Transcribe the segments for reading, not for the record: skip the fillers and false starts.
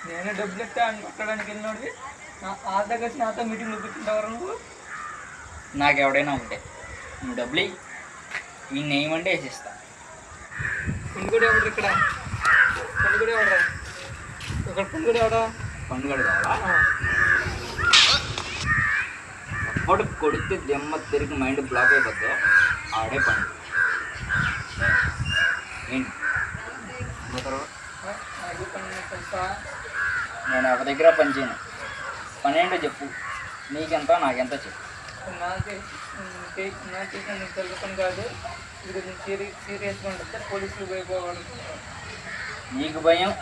నేనే డబ్బులు ఇస్తే ఆయన కొట్టడానికి వెళ్ళినోడివి ఆ దగ్గర నాతో మీటింగ్లో కూర్చుంటావరా నువ్వు? నాకు ఎవడైనా ఉంటే నువ్వు డబ్బులు ఈయన ఏమంటే వేసిస్తా. పండుగడు ఎవడు ఇక్కడ? పండుగడు ఎవడరా? ఇక్కడ పండుగడు ఎవడా? పండుగడు కావాలా? అప్పుడు కొడితే దెమ్మ తిరిగి మైండ్ బ్లాక్ అయిపోద్దు ఆడే పండు. ఏంటి నేను ఎవరి దగ్గర పని చేయను. పని ఏంటో చెప్పు, నీకెంత నాకెంత చెప్పు. నాకే నీకు తెలుసుకుని కాదు, ఇది సీరియస్గా ఉంటుంది. పోలీసులు పోయిపోవాడు. నీకు భయం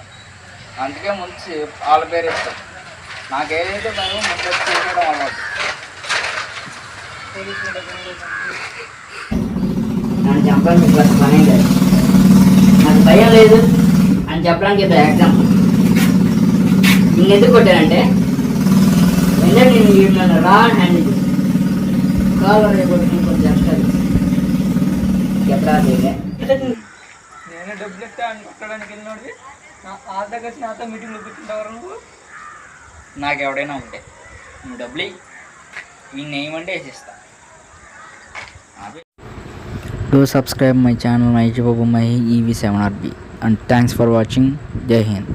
అందుకే ముందు వాళ్ళ పేరు ఇస్తాం. నాకేదైతే భయం ముందు చేయడం అవ్వదు. పోలీసులు నన్ను చెప్పడానికి ప్లస్ పని లేదు, నాకు భయం లేదు అని చెప్పడానికి ఇప్పుడు ఎగ్జాంపుల్. ఇంకెందుకు కొట్టానంటే నేను రా హ్యాండ్ కాలు కొట్టుకుని కొంచెం చేస్తాను. ఎక్కడ నేనే డబ్బులు ఇస్తే ఆయన కొట్టడానికి వెళ్ళినోడివి ఆ దగ్గర నాతో మీటింగ్లో కూర్చుంటావరా నువ్వు? నాకు ఎవడైనా ఉంటే నువ్వు డబ్బులు ఈయన ఏమంటే వేసిస్తా. Do subscribe my channel Mahesh Babu Mahi EV7RB and thanks for watching. Jai Hind.